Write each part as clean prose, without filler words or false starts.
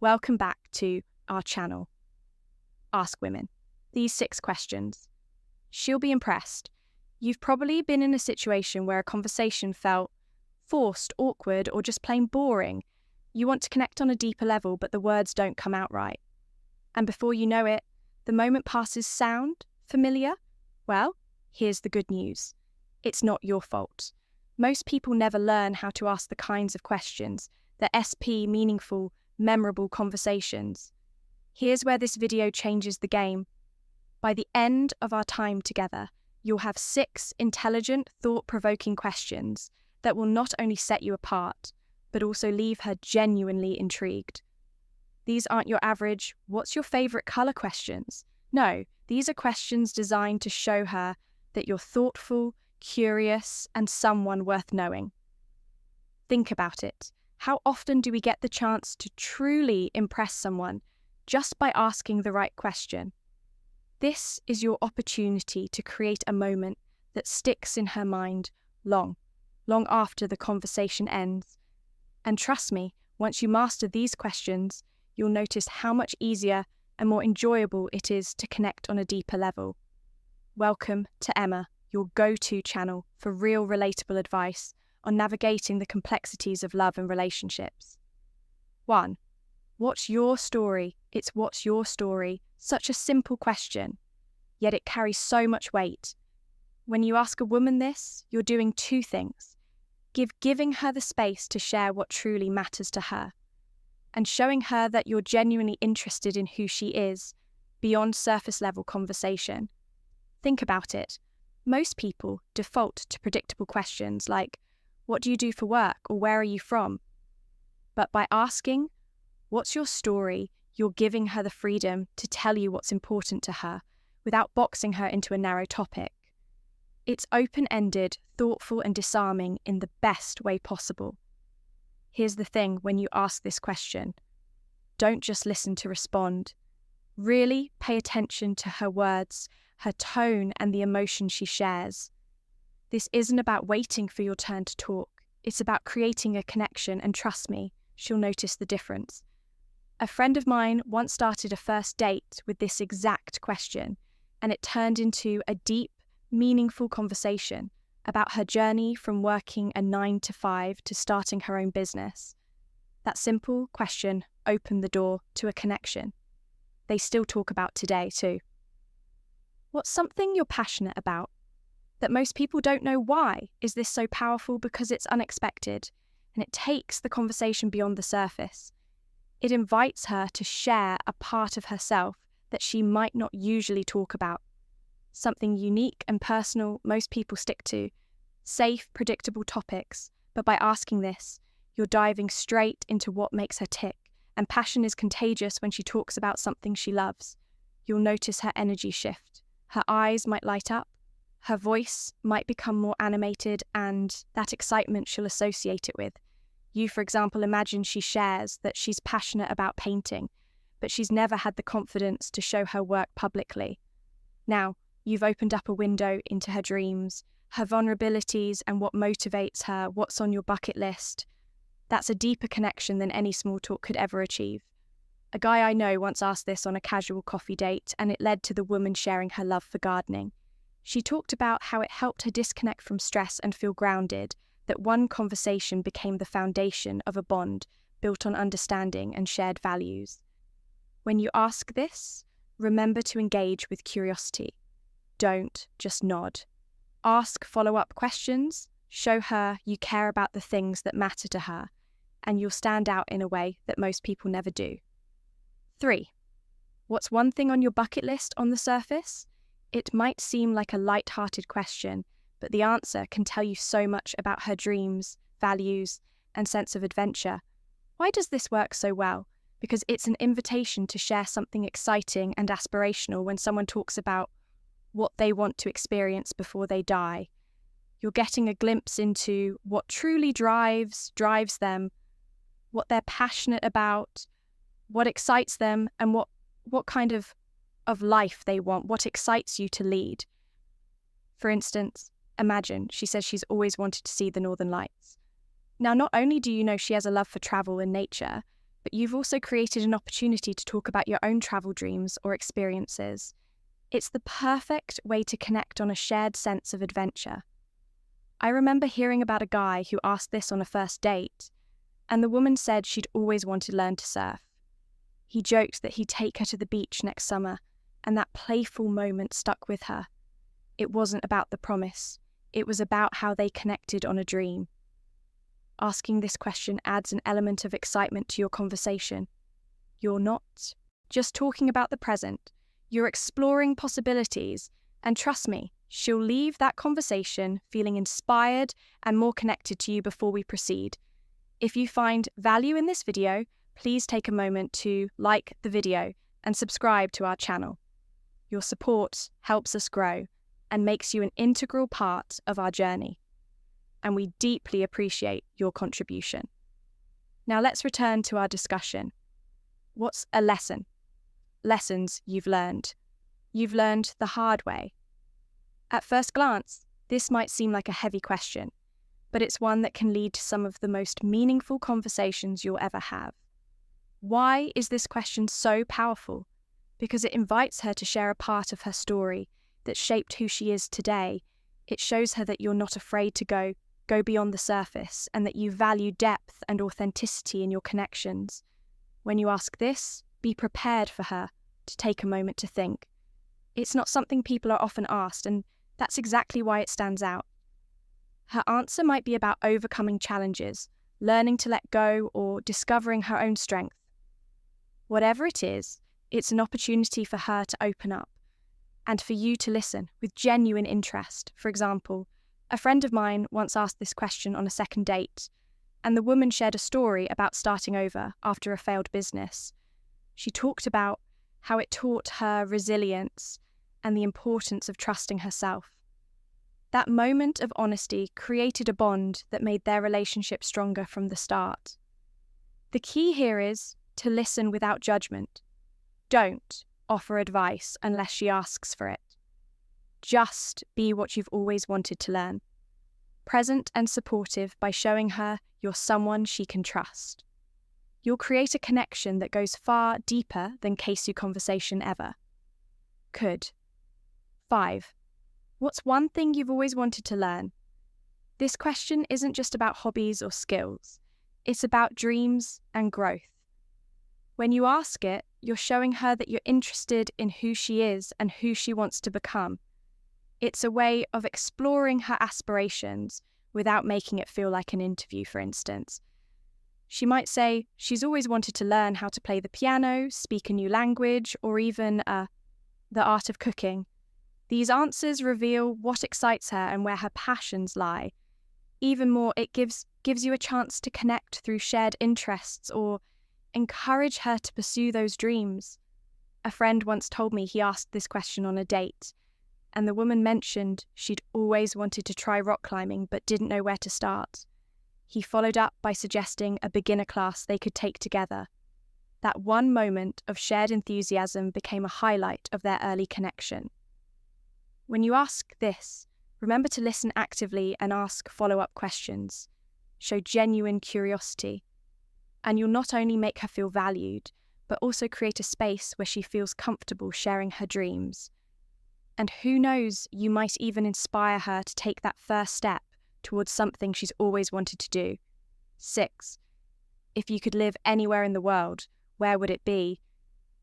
Welcome back to our channel, Ask Women. These 6 questions. She'll be impressed. You've probably been in a situation where a conversation felt forced, awkward, or just plain boring. You want to connect on a deeper level, but the words don't come out right. And before you know it, the moment passes sound familiar? Well, here's the good news. It's not your fault. Most people never learn how to ask the kinds of questions, the SP meaningful, memorable conversations. Here's where this video changes the game. By the end of our time together, you'll have 6 intelligent, thought-provoking questions that will not only set you apart, but also leave her genuinely intrigued. These aren't your average, what's your favourite colour questions? No, these are questions designed to show her that you're thoughtful, curious, and someone worth knowing. Think about it. How often do we get the chance to truly impress someone just by asking the right question? This is your opportunity to create a moment that sticks in her mind long after the conversation ends. And trust me, once you master these questions, you'll notice how much easier and more enjoyable it is to connect on a deeper level. Welcome to Emma, your go-to channel for real relatable advice on navigating the complexities of love and relationships. 1. What's your story? It's what's your story. Such a simple question, yet it carries so much weight. When you ask a woman this, you're doing 2 things. Giving her the space to share what truly matters to her, and showing her that you're genuinely interested in who she is, beyond surface-level conversation. Think about it. Most people default to predictable questions like, what do you do for work, or where are you from? But by asking, what's your story, you're giving her the freedom to tell you what's important to her without boxing her into a narrow topic. It's open-ended, thoughtful, and disarming in the best way possible. Here's the thing when you ask this question. Don't just listen to respond. Really pay attention to her words, her tone, and the emotion she shares. This isn't about waiting for your turn to talk. It's about creating a connection, and trust me, she'll notice the difference. A friend of mine once started a first date with this exact question, and it turned into a deep, meaningful conversation about her journey from working a 9-to-5 to starting her own business. That simple question opened the door to a connection they still talk about today too. What's something you're passionate about that most people don't know why? Is this so powerful? Because it's unexpected, and it takes the conversation beyond the surface. It invites her to share a part of herself that she might not usually talk about. Something unique and personal most people stick to. Safe, predictable topics, but by asking this, you're diving straight into what makes her tick, and passion is contagious when she talks about something she loves. You'll notice her energy shift. Her eyes might light up, her voice might become more animated, and that excitement she'll associate it with. You, for example, imagine she shares that she's passionate about painting, but she's never had the confidence to show her work publicly. Now, you've opened up a window into her dreams, her vulnerabilities, and what motivates her, what's on your bucket list. That's a deeper connection than any small talk could ever achieve. A guy I know once asked this on a casual coffee date, and it led to the woman sharing her love for gardening. She talked about how it helped her disconnect from stress and feel grounded, that one conversation became the foundation of a bond built on understanding and shared values. When you ask this, remember to engage with curiosity. Don't just nod. Ask follow-up questions, show her you care about the things that matter to her, and you'll stand out in a way that most people never do. 3. What's one thing on your bucket list on the surface? It might seem like a light-hearted question, but the answer can tell you so much about her dreams, values, and sense of adventure. Why does this work so well? Because it's an invitation to share something exciting and aspirational when someone talks about what they want to experience before they die. You're getting a glimpse into what truly drives them, what they're passionate about, what excites them, and what kind of life they want, what excites you to lead. For instance, imagine she says she's always wanted to see the Northern Lights. Now, not only do you know she has a love for travel and nature, but you've also created an opportunity to talk about your own travel dreams or experiences. It's the perfect way to connect on a shared sense of adventure. I remember hearing about a guy who asked this on a first date, and the woman said she'd always wanted to learn to surf. He joked that he'd take her to the beach next summer, and that playful moment stuck with her. It wasn't about the promise, it was about how they connected on a dream. Asking this question adds an element of excitement to your conversation. You're not just talking about the present, you're exploring possibilities, and trust me, she'll leave that conversation feeling inspired and more connected to you before we proceed. If you find value in this video, please take a moment to like the video and subscribe to our channel. Your support helps us grow and makes you an integral part of our journey, and we deeply appreciate your contribution. Now let's return to our discussion. What's a lesson? Lessons you've learned. You've learned the hard way. At first glance, this might seem like a heavy question, but it's one that can lead to some of the most meaningful conversations you'll ever have. Why is this question so powerful? Because it invites her to share a part of her story that shaped who she is today. It shows her that you're not afraid to go beyond the surface and that you value depth and authenticity in your connections. When you ask this, be prepared for her to take a moment to think. It's not something people are often asked, and that's exactly why it stands out. Her answer might be about overcoming challenges, learning to let go, or discovering her own strength. Whatever it is, it's an opportunity for her to open up and for you to listen with genuine interest. For example, a friend of mine once asked this question on a second date, and the woman shared a story about starting over after a failed business. She talked about how it taught her resilience and the importance of trusting herself. That moment of honesty created a bond that made their relationship stronger from the start. The key here is to listen without judgment. Don't offer advice unless she asks for it. Just be what you've always wanted to learn. Present and supportive by showing her you're someone she can trust. You'll create a connection that goes far deeper than Keisu conversation ever could. 5. What's one thing you've always wanted to learn? This question isn't just about hobbies or skills. It's about dreams and growth. When you ask it, you're showing her that you're interested in who she is and who she wants to become. It's a way of exploring her aspirations without making it feel like an interview, for instance. She might say she's always wanted to learn how to play the piano, speak a new language, or even the art of cooking. These answers reveal what excites her and where her passions lie. Even more, it gives you a chance to connect through shared interests or encourage her to pursue those dreams. A friend once told me he asked this question on a date, and the woman mentioned she'd always wanted to try rock climbing but didn't know where to start. He followed up by suggesting a beginner class they could take together. That one moment of shared enthusiasm became a highlight of their early connection. When you ask this, remember to listen actively and ask follow-up questions. Show genuine curiosity. And you'll not only make her feel valued, but also create a space where she feels comfortable sharing her dreams. And who knows, you might even inspire her to take that first step towards something she's always wanted to do. 6. If you could live anywhere in the world, where would it be?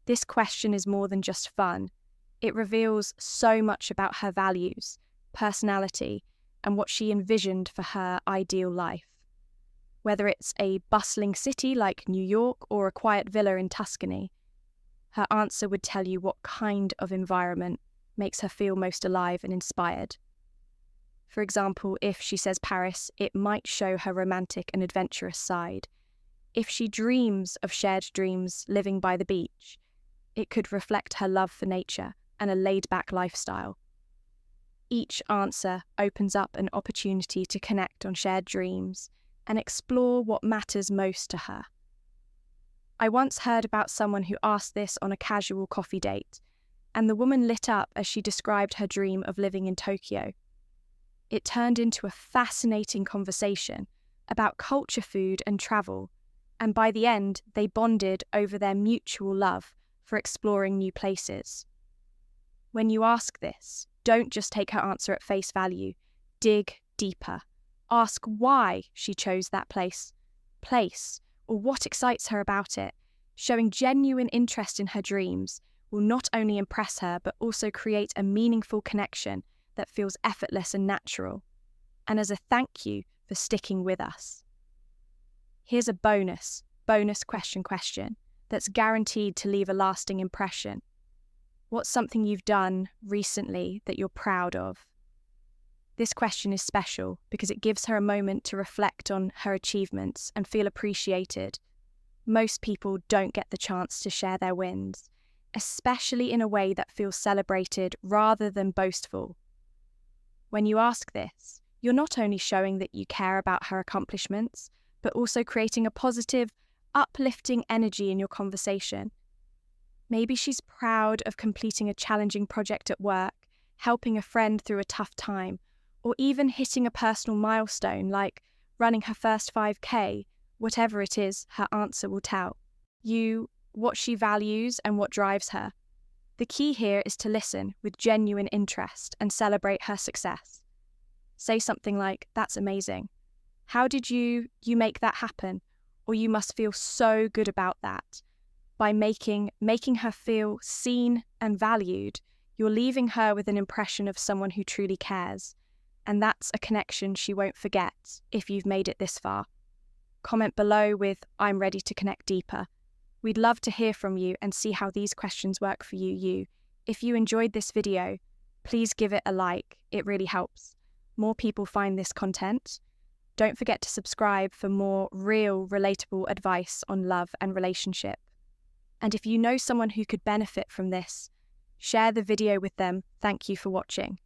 This question is more than just fun. It reveals so much about her values, personality, and what she envisioned for her ideal life. Whether it's a bustling city like New York or a quiet villa in Tuscany, her answer would tell you what kind of environment makes her feel most alive and inspired. For example, if she says Paris, it might show her romantic and adventurous side. If she dreams of shared dreams living by the beach, it could reflect her love for nature and a laid-back lifestyle. Each answer opens up an opportunity to connect on shared dreams and explore what matters most to her. I once heard about someone who asked this on a casual coffee date, and the woman lit up as she described her dream of living in Tokyo. It turned into a fascinating conversation about culture, food, and travel, And by the end, they bonded over their mutual love for exploring new places. When you ask this, don't just take her answer at face value. Dig deeper. Ask why she chose that place, or what excites her about it. Showing genuine interest in her dreams will not only impress her, but also create a meaningful connection that feels effortless and natural. And as a thank you for sticking with us, here's a bonus question that's guaranteed to leave a lasting impression. What's something you've done recently that you're proud of? This question is special because it gives her a moment to reflect on her achievements and feel appreciated. Most people don't get the chance to share their wins, especially in a way that feels celebrated rather than boastful. When you ask this, you're not only showing that you care about her accomplishments, but also creating a positive, uplifting energy in your conversation. Maybe she's proud of completing a challenging project at work, helping a friend through a tough time, or even hitting a personal milestone like running her first 5K. Whatever it is, her answer will tell you what she values and what drives her. The key here is to listen with genuine interest and celebrate her success. Say something like, "That's amazing. How did you make that happen?" Or "You must feel so good about that." By making her feel seen and valued, you're leaving her with an impression of someone who truly cares. And that's a connection she won't forget if you've made it this far. Comment below with "I'm ready to connect deeper." We'd love to hear from you and see how these questions work for you. If you enjoyed this video, please give it a like. It really helps more people find this content. Don't forget to subscribe for more real, relatable advice on love and relationship. And if you know someone who could benefit from this, share the video with them. Thank you for watching.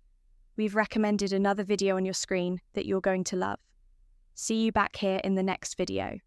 We've recommended another video on your screen that you're going to love. See you back here in the next video.